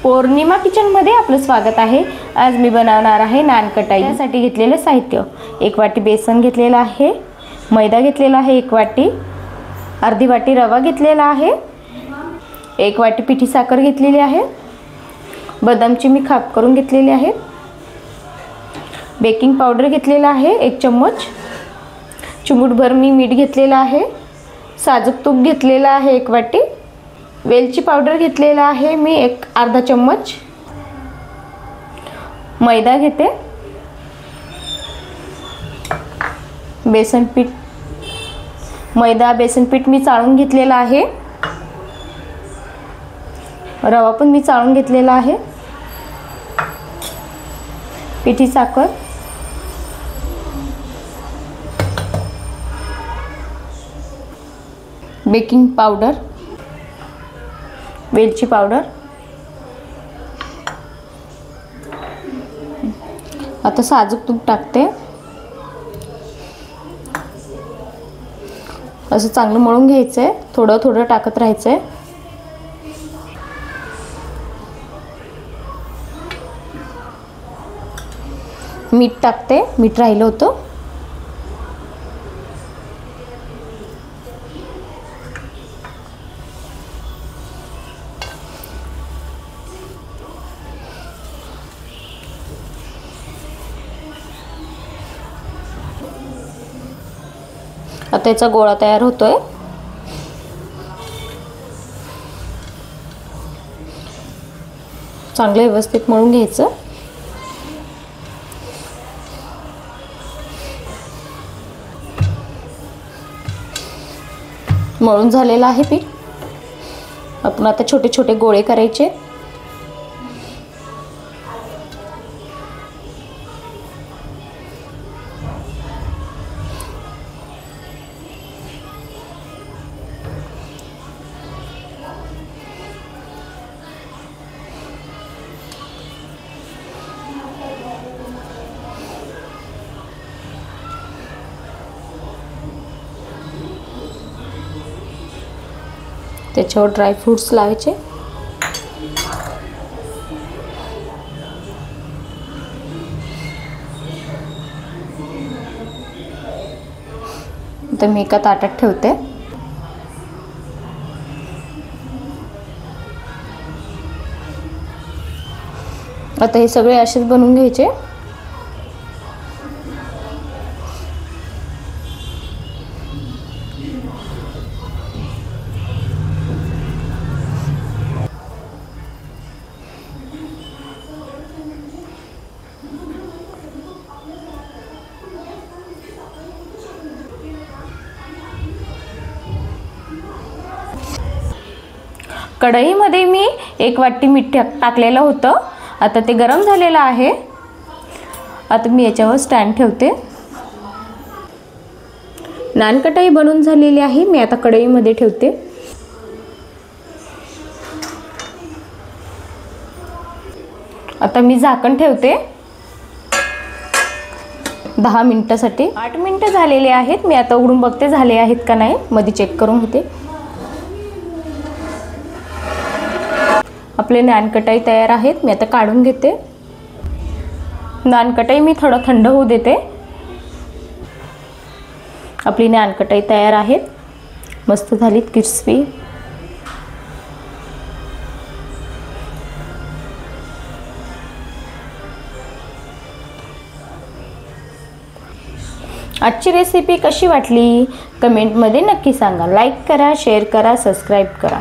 पौर्णिमा किचनमध्ये आपलं स्वागत आहे। आज मी बनवणार आहे नानकटाई। यासाठी घेतलेले साहित्य 1 वाटी बेसन घेतलेला आहे, मैदा घेतलेला आहे 1 वाटी, अर्धी वाटी रवा घेतलेला आहे, 1 वाटी पिठी साखर घेतलेली आहे, बदामची मी खाप करून घेतलेली आहे, बेकिंग पावडर घेतलेला आहे 1 चम्मच, चिमूटभर मी मीठ घेतलेला आहे, साजूक तूप घेतलेला आहे 1 वाटी, वेलची पावडर घेतलेला आहे मी अर्धा चम्मच, मैदा घेते, बेसन पीठ, मैदा बेसन पीठ मी चाळून घेतलेला आहे, रवा पण मी चाळून घेतलेला आहे, पिठी साखर, बेकिंग पावडर, वेलची पावडर। आता साजूक तूप टाकते। असं चांगलं मळून घ्यायचंय, थोडं थोडं टाकत राहायचंय। मीठ टाकते, मीठ राहिलं होतं। आता याचा गोळा तयार होतोय। चांगलं व्यवस्थित मळून घ्यायचं। मळून झालेलं आहे पीठ। आपण आता छोटे छोटे गोळे करायचे। त्याच्यावर ड्राय फ्रूट्स लावायचे। आता मी एका ताटात ठेवते। आता हे सगळे असेच बनवून घ्यायचे। कढईमध्ये मी 1 वाटी मीठ टाकलेलं होतं। आता ते गरम झालेलं आहे। आता मी याच्यावर स्टँड ठेवते। नानकटाई बनवून झालेली आहे। मी आता कढईमध्ये ठेवते। आता मी झाकण ठेवते 10 मिनिटासाठी। 8 मिनिटं झालेले आहेत। मी आता उघडून बघते झाले आहेत का नाही, मध्ये चेक करून घेते। आपले नानकटाई तयार आहेत। मी आता काढून घेते। नानकटाई मी थोडं थंड होऊ देते। आपली नानकटाई तयार आहेत, मस्त झालीत क्रिस्पी। आजची रेसिपी कशी वाटली कमेंटमध्ये नक्की सांगा। लाईक करा, शेअर करा, सबस्क्राईब करा।